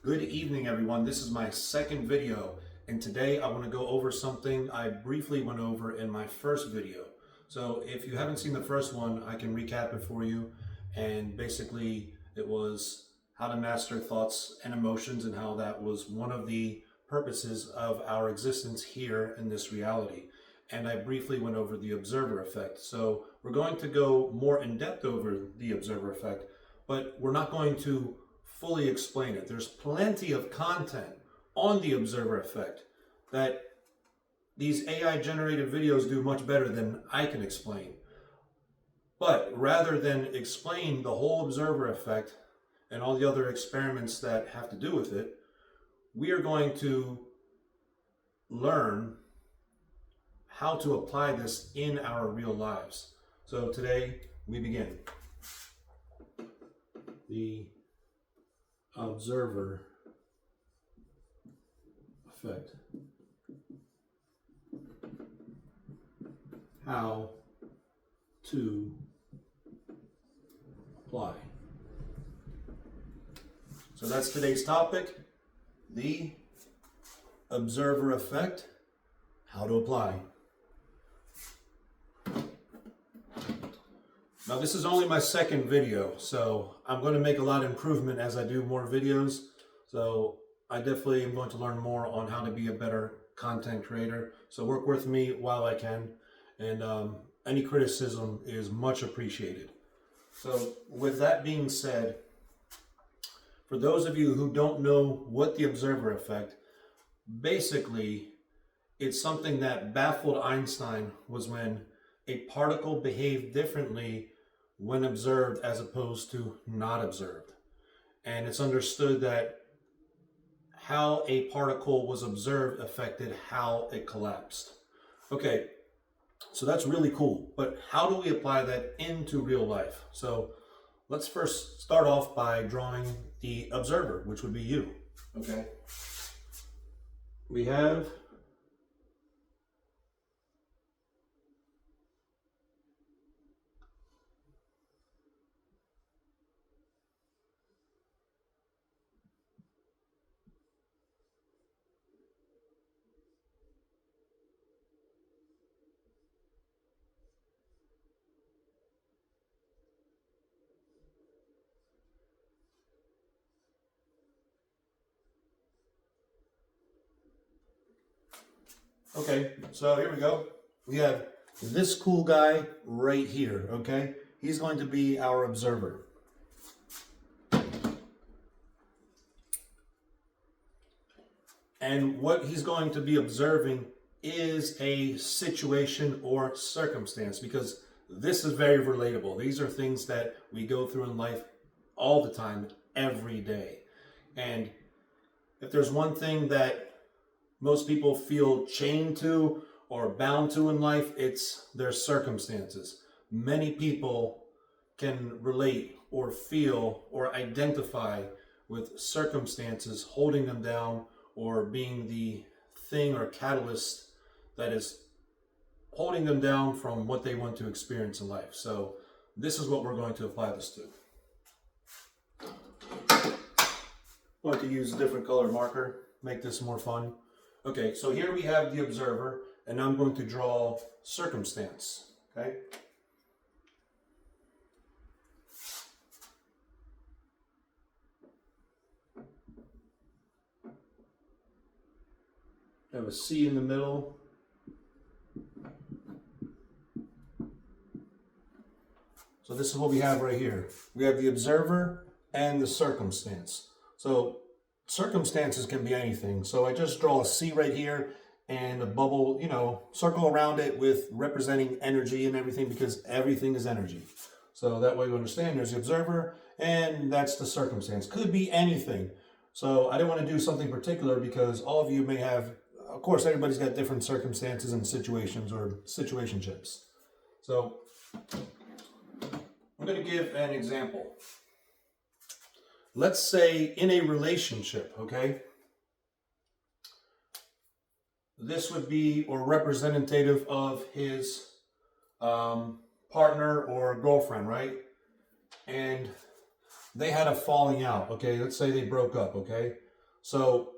Good evening, everyone. This is my second video, and today I want to go over something I briefly went over in my first video. So if you haven't seen the first one, I can recap it for you. And basically, it was how to master thoughts and emotions and how that was one of the purposes of our existence here in this reality. And I briefly went over the observer effect. So we're going to go more in depth over the observer effect, but we're not going to fully explain it. There's plenty of content on the observer effect that these AI generated videos do much better than I can explain. But rather than explain the whole observer effect and all the other experiments that have to do with it, we are going to learn how to apply this in our real lives. So today we begin. The observer effect. How to apply. So that's today's topic, the observer effect, how to apply. Now this is only my second video, so I'm going to make a lot of improvement as I do more videos. So I definitely am going to learn more on how to be a better content creator. So work with me while I can, and any criticism is much appreciated. So with that being said, for those of you who don't know what the observer effect, basically it's something that baffled Einstein, was when a particle behaved differently when observed as opposed to not observed. And it's understood that how a particle was observed affected how it collapsed. Okay, so that's really cool, but how do we apply that into real life? So let's first start off by drawing the observer, which would be you. Okay, we have okay, so here we go. We have this cool guy right here, okay? He's going to be our observer. And what he's going to be observing is a situation or circumstance, because this is very relatable. These are things that we go through in life all the time, every day. And if there's one thing that most people feel chained to or bound to in life, it's their circumstances. Many people can relate or feel or identify with circumstances holding them down or being the thing or catalyst that is holding them down from what they want to experience in life. So this is what we're going to apply this to. I'm going to use a different color marker, make this more fun. Okay, so here we have the observer, and I'm going to draw circumstance, okay? I have a C in the middle. So this is what we have right here. We have the observer and the circumstance. So circumstances can be anything. So I just draw a C right here and a bubble, circle around it with representing energy and everything, because everything is energy. So that way you understand there's the observer and that's the circumstance. Could be anything. So I didn't want to do something particular because all of you may have, of course, everybody's got different circumstances and situations or situationships. So I'm going to give an example. Let's say in a relationship, okay? This would be or representative of his partner or girlfriend, right? And they had a falling out, okay? Let's say they broke up, okay? So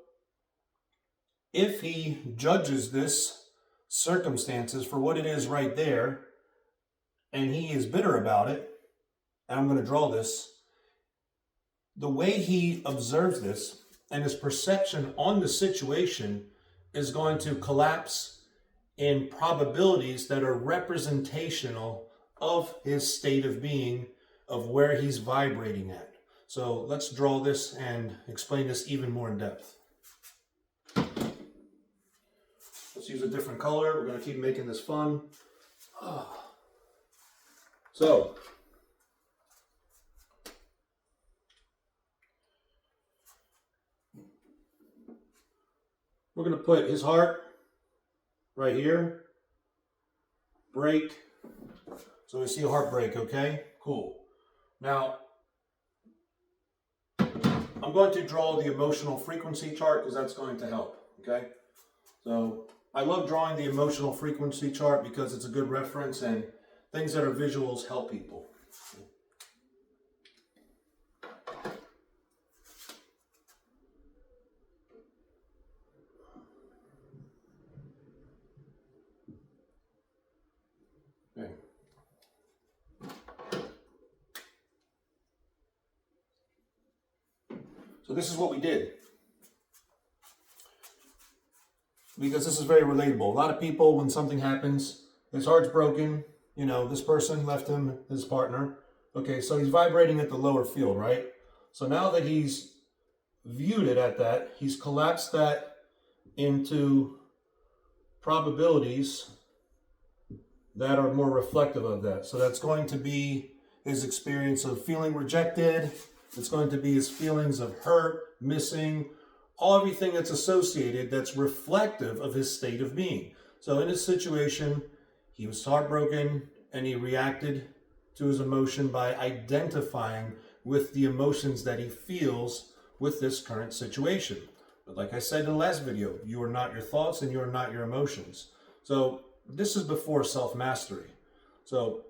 if he judges this circumstances for what it is right there, and he is bitter about it, and I'm going to draw this, the way he observes this and his perception on the situation is going to collapse in probabilities that are representational of his state of being, of where he's vibrating at. So let's draw this and explain this even more in depth. Let's use a different color. We're going to keep making this fun. So, we're going to put his heart right here. Break. So we see a heart break, okay? Cool. Now, I'm going to draw the emotional frequency chart because that's going to help, okay? So I love drawing the emotional frequency chart because it's a good reference, and things that are visuals help people. Okay. So this is what we did, because this is very relatable. A lot of people, when something happens, his heart's broken, you know, this person left him, his partner. Okay, so he's vibrating at the lower field, right? So now that he's viewed it at that, he's collapsed that into probabilities that are more reflective of that. So that's going to be his experience of feeling rejected. It's going to be his feelings of hurt, missing, everything that's associated that's reflective of his state of being. So in this situation, he was heartbroken and he reacted to his emotion by identifying with the emotions that he feels with this current situation. But like I said in the last video, you are not your thoughts and you are not your emotions. So this is before self-mastery. So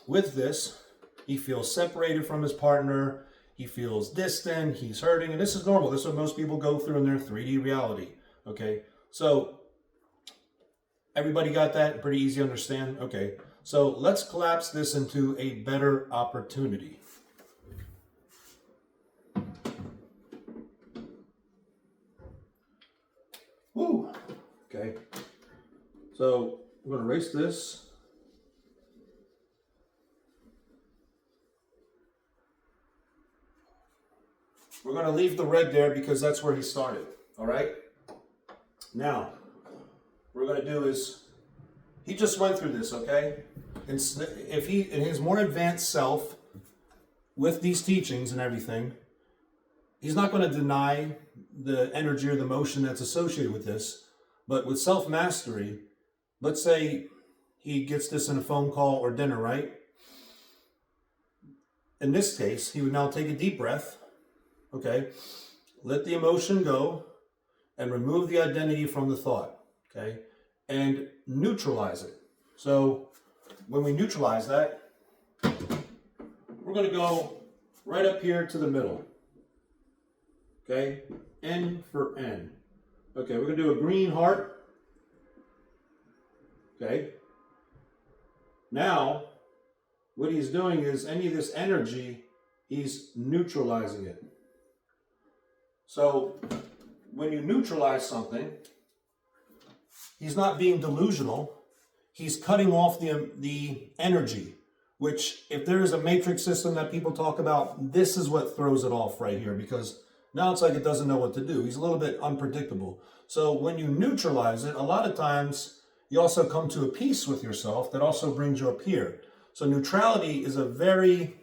with this, he feels separated from his partner. He feels distant, he's hurting, and this is normal. This is what most people go through in their 3D reality, okay? So, everybody got that? Pretty easy to understand? Okay, so let's collapse this into a better opportunity. Woo! Okay, so I'm going to erase this. We're going to leave the red there because that's where he started, all right? Now, what we're going to do is, he just went through this, okay? And if he, in his more advanced self, with these teachings and everything, he's not going to deny the energy or the emotion that's associated with this, but with self-mastery, let's say he gets this in a phone call or dinner, right? In this case, he would now take a deep breath. Okay, let the emotion go and remove the identity from the thought, okay, and neutralize it. So when we neutralize that, we're going to go right up here to the middle, okay, N for N. Okay, we're going to do a green heart, okay. Now, what he's doing is any of this energy, he's neutralizing it. So, when you neutralize something, he's not being delusional. He's cutting off the energy, which if there is a matrix system that people talk about, this is what throws it off right here, because now it's like it doesn't know what to do. He's a little bit unpredictable. So when you neutralize it, a lot of times you also come to a peace with yourself that also brings you up here. So neutrality is a very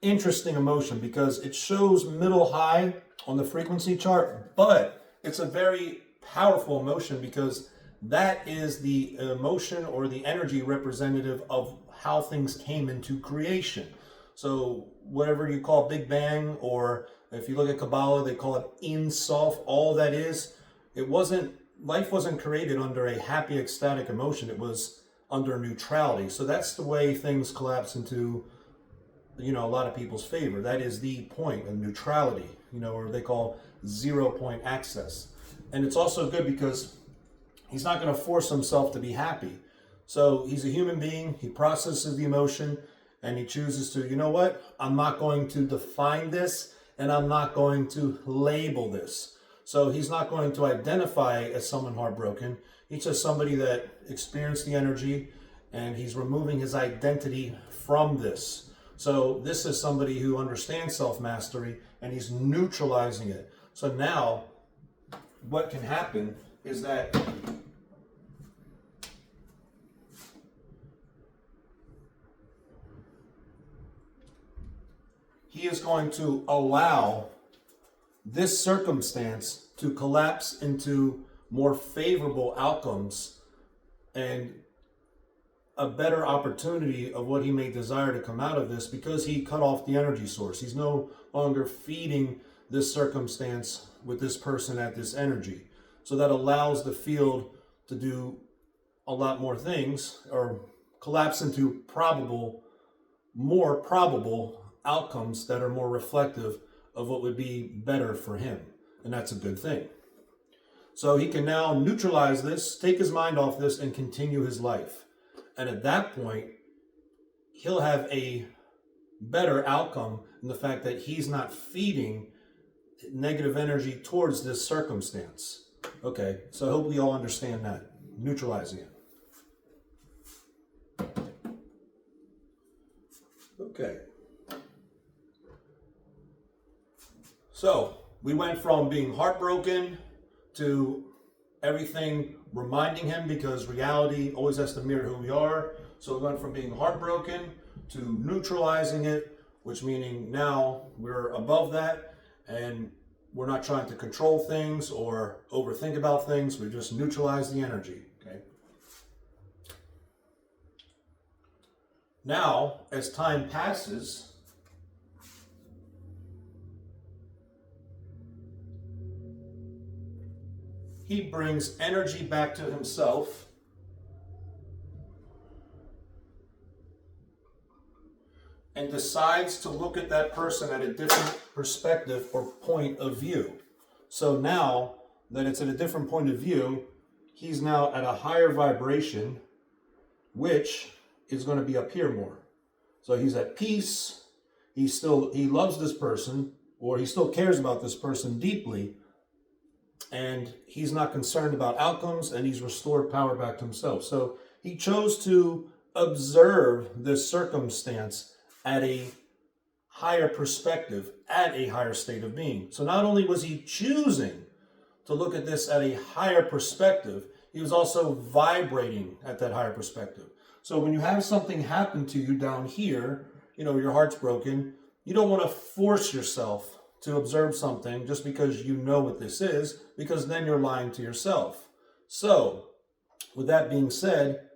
interesting emotion because it shows middle high on the frequency chart, but it's a very powerful emotion because that is the emotion or the energy representative of how things came into creation. So whatever you call Big Bang, or if you look at Kabbalah, they call it Ein Sof, all that is, life wasn't created under a happy, ecstatic emotion. It was under neutrality. So that's the way things collapse into, a lot of people's favor. That is the point of neutrality. or they call 0 point access. And it's also good because he's not going to force himself to be happy. So he's a human being, he processes the emotion, and he chooses to, you know what, I'm not going to define this, and I'm not going to label this. So he's not going to identify as someone heartbroken. He's just somebody that experienced the energy, and he's removing his identity from this. So this is somebody who understands self-mastery, and he's neutralizing it. So now, what can happen is that he is going to allow this circumstance to collapse into more favorable outcomes and a better opportunity of what he may desire to come out of this, because he cut off the energy source. He's no longer feeding this circumstance with this person at this energy. So that allows the field to do a lot more things, or collapse into more probable outcomes that are more reflective of what would be better for him. And that's a good thing. So he can now neutralize this, take his mind off this, and continue his life. And at that point, he'll have a better outcome in the fact that he's not feeding negative energy towards this circumstance. Okay, so I hope we all understand that. Neutralizing it. Okay. So we went from being heartbroken to everything reminding him, because reality always has to mirror who we are. So we went from being heartbroken to neutralizing it, which meaning now we're above that and we're not trying to control things or overthink about things. We just neutralize the energy. Okay. Now, as time passes, he brings energy back to himself and decides to look at that person at a different perspective or point of view. So now that it's at a different point of view, he's now at a higher vibration, which is going to be up here more. So he's at peace. He loves this person, or he still cares about this person deeply, and he's not concerned about outcomes, and he's restored power back to himself. So he chose to observe this circumstance at a higher perspective, at a higher state of being. So not only was he choosing to look at this at a higher perspective, he was also vibrating at that higher perspective. So when you have something happen to you down here, your heart's broken, you don't want to force yourself to observe something just because you know what this is, because then you're lying to yourself. So, with that being said,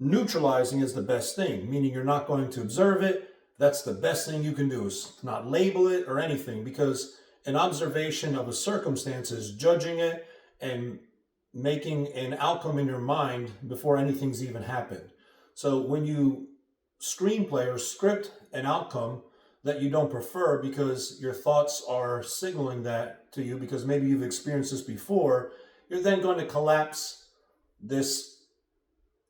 neutralizing is the best thing, meaning you're not going to observe it. That's the best thing you can do, is not label it or anything, because an observation of a circumstance is judging it and making an outcome in your mind before anything's even happened. So when you screenplay or script an outcome that you don't prefer because your thoughts are signaling that to you, because maybe you've experienced this before, you're then going to collapse this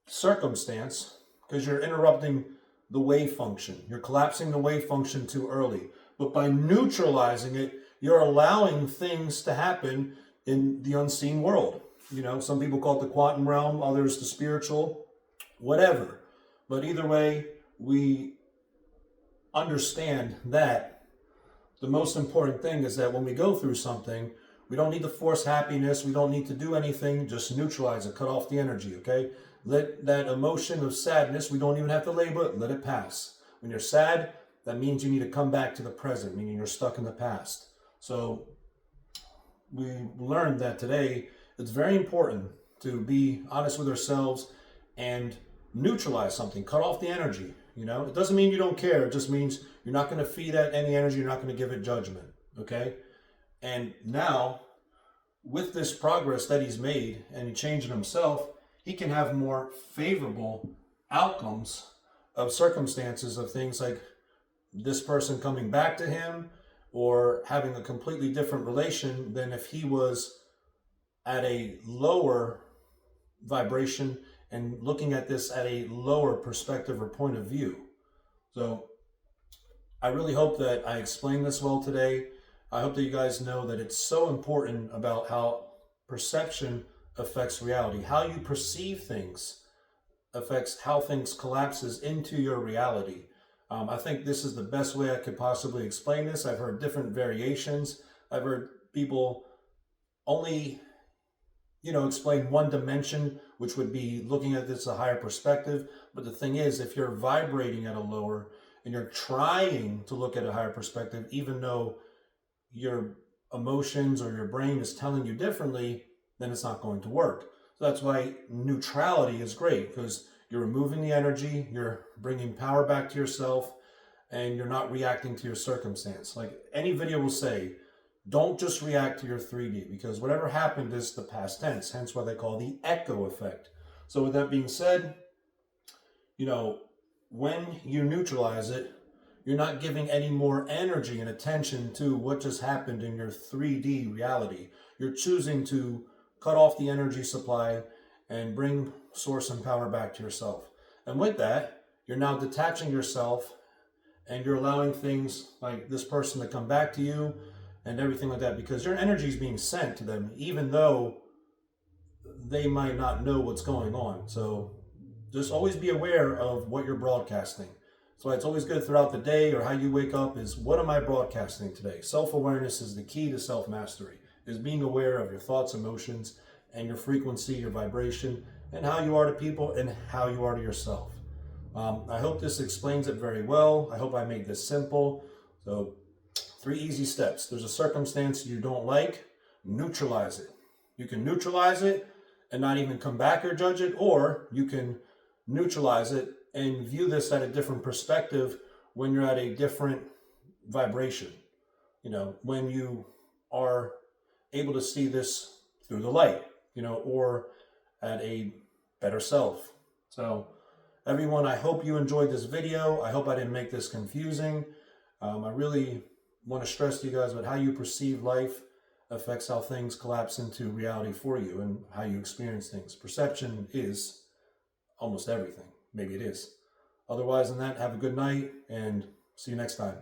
circumstance because you're interrupting the wave function. You're collapsing the wave function too early. But by neutralizing it, you're allowing things to happen in the unseen world. Some people call it the quantum realm, others the spiritual, whatever. But either way, we understand that the most important thing is that when we go through something, we don't need to force happiness. We don't need to do anything. Just neutralize it. Cut off the energy, okay? Let that emotion of sadness, we don't even have to label it. Let it pass. When you're sad, that means you need to come back to the present, meaning you're stuck in the past. So we learned that today it's very important to be honest with ourselves and neutralize something. Cut off the energy. It doesn't mean you don't care. It just means you're not going to feed it any energy. You're not going to give it judgment. Okay? And now, with this progress that he's made and he changing himself, he can have more favorable outcomes of circumstances, of things like this person coming back to him, or having a completely different relation than if he was at a lower vibration and looking at this at a lower perspective or point of view. So I really hope that I explained this well today. I hope that you guys know that it's so important about how perception affects reality. How you perceive things affects how things collapses into your reality. I think this is the best way I could possibly explain this. I've heard different variations. I've heard people only, explain one dimension, which would be looking at this a higher perspective. But the thing is, if you're vibrating at a lower and you're trying to look at a higher perspective, even though your emotions or your brain is telling you differently, then it's not going to work. So that's why neutrality is great, because you're removing the energy, you're bringing power back to yourself, and you're not reacting to your circumstance. Like any video will say, don't just react to your 3D, because whatever happened is the past tense, hence what they call the echo effect. So with that being said, when you neutralize it, you're not giving any more energy and attention to what just happened in your 3D reality. You're choosing to cut off the energy supply and bring source and power back to yourself. And with that, you're now detaching yourself and you're allowing things like this person to come back to you and everything like that, because your energy is being sent to them, even though they might not know what's going on. So just always be aware of what you're broadcasting. So it's always good throughout the day or how you wake up is, what am I broadcasting today? Self-awareness is the key to self-mastery, is being aware of your thoughts, emotions, and your frequency, your vibration, and how you are to people and how you are to yourself. I hope this explains it very well. I hope I made this simple. So 3 easy steps. There's a circumstance you don't like, neutralize it. You can neutralize it and not even come back or judge it, or you can neutralize it and view this at a different perspective when you're at a different vibration. When you are able to see this through the light, or at a better self. So everyone, I hope you enjoyed this video. I hope I didn't make this confusing. I really want to stress to you guys that how you perceive life affects how things collapse into reality for you and how you experience things. Perception is almost everything. Maybe it is. Otherwise than that, have a good night and see you next time.